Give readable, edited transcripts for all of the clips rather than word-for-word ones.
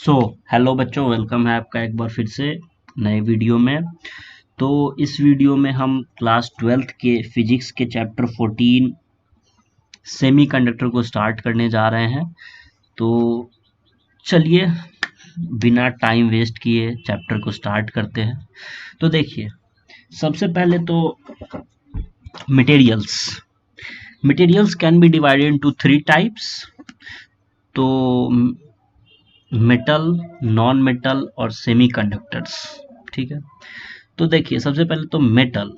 So hello बच्चों, welcome है आपका एक बार फिर से नए वीडियो में। तो इस वीडियो में हम क्लास 12th के फिजिक्स के चैप्टर 14 सेमीकंडक्टर को स्टार्ट करने जा रहे हैं। तो चलिए बिना टाइम वेस्ट किए चैप्टर को स्टार्ट करते हैं। तो देखिए, सबसे पहले तो materials materials can be divided into three types. तो मेटल, नॉन मेटल और सेमीकंडक्टर्स। ठीक है, तो देखिए सबसे पहले तो मेटल।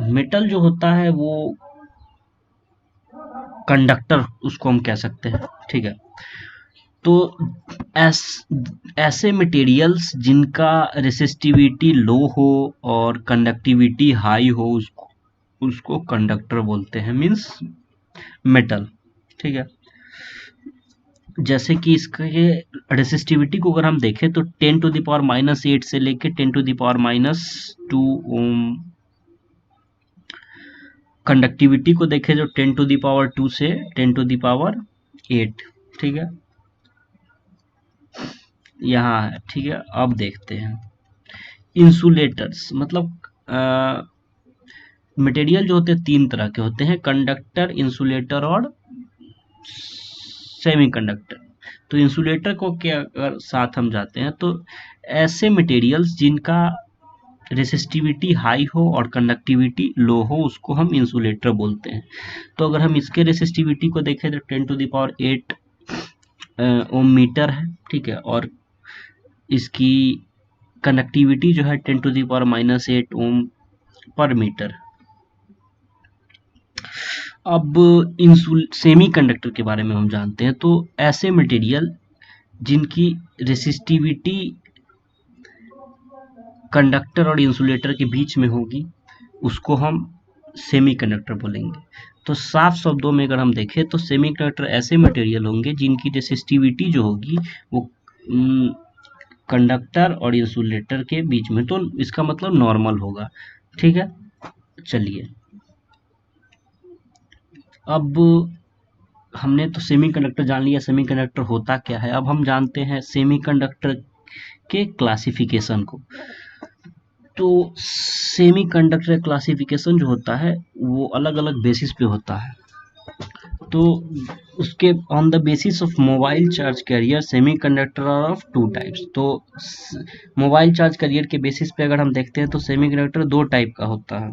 मेटल जो होता है वो कंडक्टर उसको हम कह सकते हैं। ठीक है, तो ऐस, ऐसे मटेरियल्स जिनका रेसिस्टिविटी लो हो और कंडक्टिविटी हाई हो उसको उसको कंडक्टर बोलते हैं, मींस मेटल। ठीक है, जैसे कि इसके रेसिस्टिविटी को अगर हम देखें तो 10⁻⁻8 से लेके 10⁻²। कंडक्टिविटी को देखें जो 10⁻² से 10⁻8। ठीक है, यहाँ है। ठीक है, अब देखते हैं इंसुलेटर्स। मतलब मटेरियल जो होते हैं तीन तरह के होते हैं: कंडक्टर, इंसुलेटर और सेमीकंडक्टर। तो इंसुलेटर को क्या अगर साथ हम जाते हैं तो ऐसे मटेरियल्स जिनका रेसिस्टिविटी हाई हो और कंडक्टिविटी लो हो उसको हम इंसुलेटर बोलते हैं। तो अगर हम इसके रेसिस्टिविटी को देखें तो 10⁸ ओम मीटर है। ठीक है, और इसकी कंडक्टिविटी जो है 10⁻⁻8 ओम पर मीटर। अब इंसुल सेमी कंडक्टर के बारे में हम जानते हैं। तो ऐसे मटेरियल जिनकी रेसिस्टिविटी कंडक्टर और इंसुलेटर के बीच में होगी उसको हम सेमीकंडक्टर बोलेंगे। तो साफ शब्दों में अगर हम देखें तो सेमीकंडक्टर ऐसे मटेरियल होंगे जिनकी रेसिस्टिविटी जो होगी वो कंडक्टर और इंसुलेटर के बीच में, तो इसका मतलब नॉर्मल होगा। ठीक है, चलिए अब हमने तो सेमीकंडक्टर जान लिया, सेमीकंडक्टर होता क्या है। अब हम जानते हैं सेमीकंडक्टर के क्लासिफिकेशन को। तो सेमीकंडक्टर क्लासिफिकेशन जो होता है वो अलग अलग बेसिस पे होता है। तो उसके on the basis of mobile charge carrier semiconductor are of two types. तो मोबाइल चार्ज कैरियर के बेसिस पे अगर हम देखते हैं तो सेमीकंडक्टर दो टाइप का होता है: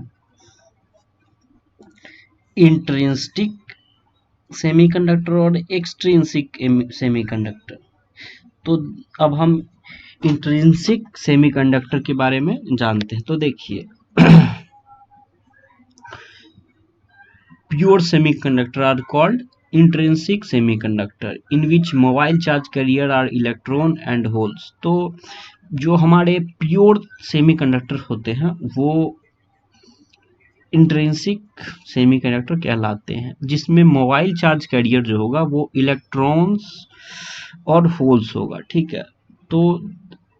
इंट्रिंसिक सेमीकंडक्टर और एक्सट्रिंसिक सेमीकंडक्टर। तो अब हम इंट्रिंसिक सेमीकंडक्टर के बारे में जानते हैं। तो देखिए, pure semiconductor are called intrinsic semiconductor in which mobile charge carrier are electron and holes। तो जो हमारे प्योर सेमीकंडक्टर होते हैं वो इंट्रिंसिक सेमीकंडक्टर कहलाते हैं, जिसमें मोबाइल चार्ज कैरियर जो होगा वो इलेक्ट्रॉन्स और होल्स होगा। ठीक है, तो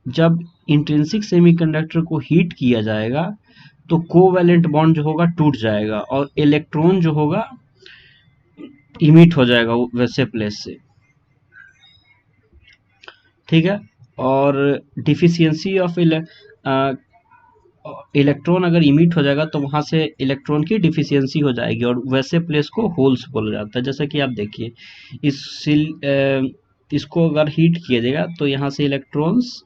जब इंट्रिंसिक सेमीकंडक्टर को हीट किया जाएगा तो कोवैलेंट बॉन्ड जो होगा टूट जाएगा और इलेक्ट्रॉन जो होगा इमिट हो जाएगा वैसे प्लेस से। ठीक है, और डिफिशियंसी ऑफ इलेक्ट्रॉन अगर इमिट हो जाएगा तो वहां से इलेक्ट्रॉन की डिफिशियंसी हो जाएगी और वैसे प्लेस को होल्स बोला जाता है। जैसा कि आप देखिए इसको अगर हीट किया जाएगा तो यहाँ से इलेक्ट्रॉन्स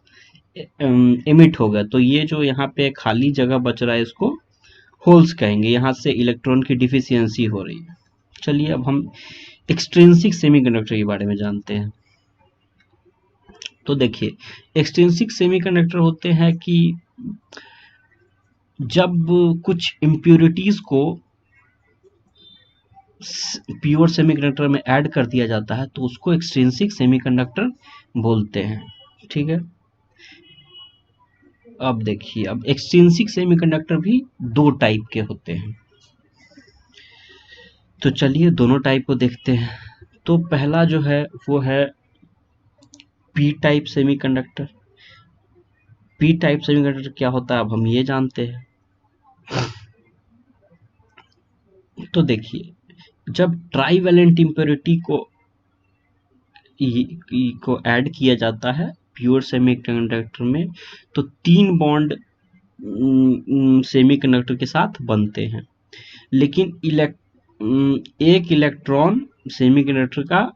इमिट हो गए, तो ये जो यहाँ पे खाली जगह बच रहा है इसको होल्स कहेंगे। यहाँ से इलेक्ट्रॉन की डिफिशियंसी हो रही है। चलिए अब हम एक्सट्रिंसिक सेमीकंडक्टर के बारे में जानते हैं। तो देखिए, एक्सट्रिंसिक सेमीकंडक्टर होते हैं कि जब कुछ इम्प्योरिटीज को प्योर सेमीकंडक्टर में ऐड कर दिया जाता है तो उसको एक्सट्रिंसिक सेमीकंडक्टर बोलते हैं। ठीक है, अब देखिए, अब एक्सट्रिंसिक सेमीकंडक्टर भी दो टाइप के होते हैं। तो चलिए दोनों टाइप को देखते हैं। तो पहला जो है वो है P type semiconductor. P type semiconductor क्या होता है अब हम ये जानते हैं। तो देखिए, जब ट्राईवैलेंट इम्प्योरिटी को को ऐड किया जाता है प्योर सेमीकंडक्टर में, तो 3 बॉन्ड सेमीकंडक्टर के साथ बनते हैं, लेकिन एक इलेक्ट्रॉन सेमीकंडक्टर का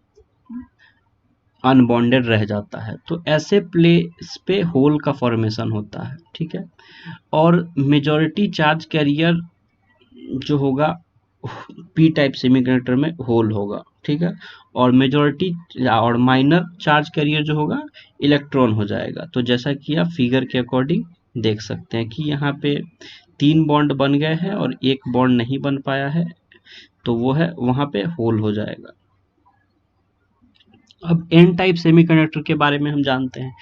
अनबॉन्डेड रह जाता है। तो ऐसे प्लेस पे होल का फॉर्मेशन होता है, ठीक है। और मेजॉरिटी चार्ज कैरियर जो होगा पी टाइप सेमीकंडक्टर में होल होगा, ठीक है। और मेजॉरिटी और माइनर चार्ज कैरियर जो होगा इलेक्ट्रॉन हो जाएगा। तो जैसा कि आप फिगर के अकॉर्डिंग देख सकते हैं कि यहाँ पे 3 बॉन्ड बन गए हैं और एक बॉन्ड नहीं बन पाया है, तो वो है वहां पे होल हो जाएगा। अब एन टाइप सेमीकंडक्टर के बारे में हम जानते हैं।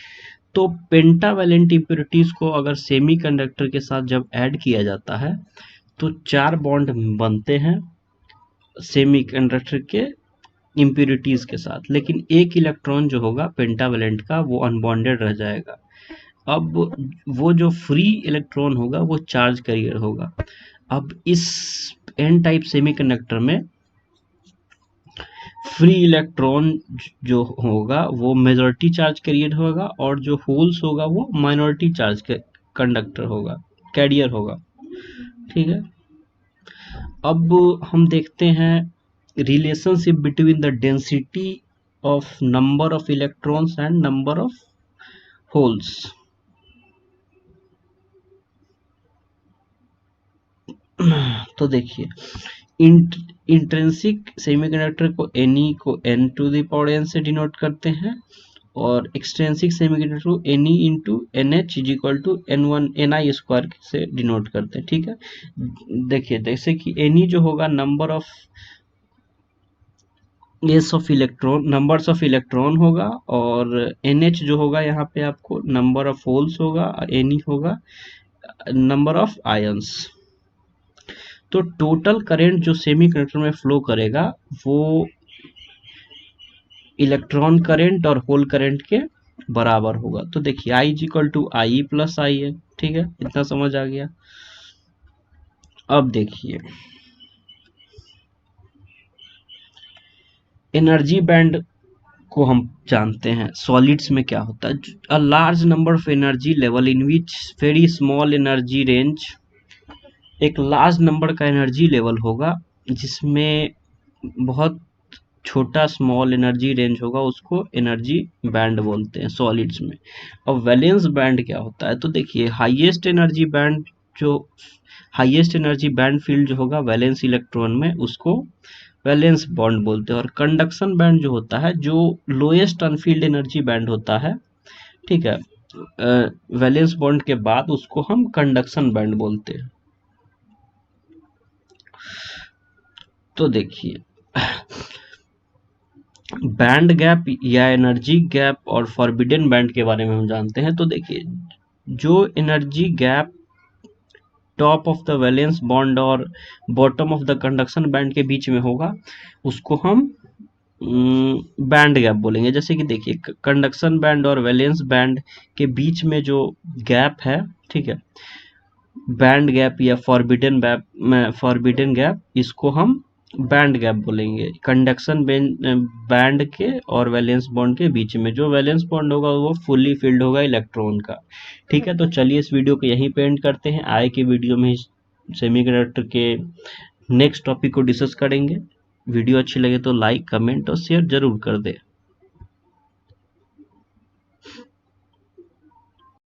तो पेंटावैलेंट इम्प्योरिटीज को अगर सेमीकंडक्टर के साथ जब ऐड किया जाता है तो 4 बॉन्ड बनते हैं सेमीकंडक्टर के इम्प्योरिटीज के साथ, लेकिन एक इलेक्ट्रॉन जो होगा पेंटावैलेंट का वो अनबॉन्डेड रह जाएगा। अब वो जो फ्री इलेक्ट्रॉन होगा वो चार्ज कैरियर होगा। अब इस एन टाइप सेमीकंडक्टर में फ्री इलेक्ट्रॉन जो होगा वो मेजॉरिटी चार्ज कैरियर होगा और जो होल्स होगा वो माइनॉरिटी चार्ज कंडक्टर होगा, कैरियर होगा, ठीक है। अब हम देखते हैं relationship between the density of number of electrons and number of holes. तो देखिए इंट्रिंसिक सेमीकंडक्टर को Ne को n to the power n से डिनोट करते हैं और एक्सट्रिंसिक सेमीकंडक्टर को Ne into NH is equal to N1 Ni square से डिनोट करते हैं, ठीक है। देखिए जैसे कि Ne जो होगा number of numbers of electron होगा और NH जो होगा यहाँ पे आपको नंबर ऑफ होल्स होगा और Ne होगा नंबर ऑफ आयंस। तो टोटल करंट जो सेमीकंडक्टर में फ्लो करेगा वो इलेक्ट्रॉन करंट और होल करंट के बराबर होगा। तो देखिए I is equal to I plus I है, ठीक है, इतना समझ आ गया। अब देखिए एनर्जी बैंड को हम जानते हैं सॉलिड्स में क्या होता है। A large number of energy level in which very small energy range, एक लार्ज नंबर का एनर्जी लेवल होगा जिसमें बहुत छोटा स्मॉल एनर्जी रेंज होगा, उसको एनर्जी बैंड बोलते हैं सॉलिड्स में। और वैलेंस बैंड क्या होता है, तो देखिए हाईएस्ट एनर्जी बैंड फील्ड जो होगा वैलेंस इलेक्ट्रॉन में उसको वैलेंस बॉन्ड बोलते हैं। और कंडक्शन बैंड जो होता है जो लोएस्ट अनफील्ड एनर्जी बैंड होता है, ठीक है, वैलेंस बॉन्ड के बाद उसको हम कंडक्शन बैंड बोलते हैं। तो देखिए बैंड गैप या एनर्जी गैप और फॉरबिडन बैंड के बारे में हम जानते हैं। तो देखिए जो energy gap top of the valence bond और bottom of the conduction band के बीच में होगा उसको हम बैंड गैप बोलेंगे। जैसे कि देखिए कंडक्शन बैंड और वैलेंस बैंड के बीच में जो गैप है, ठीक है, बैंड गैप या फॉरबिडन गैप, इसको हम बैंड गैप बोलेंगे। कंडक्शन बैंड के और वैलेंस बॉन्ड के बीच में जो वैलेंस बॉन्ड होगा वो फुल्ली फिल्ड होगा इलेक्ट्रॉन का, ठीक है। तो चलिए इस वीडियो को यहीं पे एंड करते हैं। आगे के वीडियो में सेमीकंडक्टर के नेक्स्ट टॉपिक को डिस्कस करेंगे। वीडियो अच्छी लगे तो लाइक कमेंट और शेयर जरूर कर दे।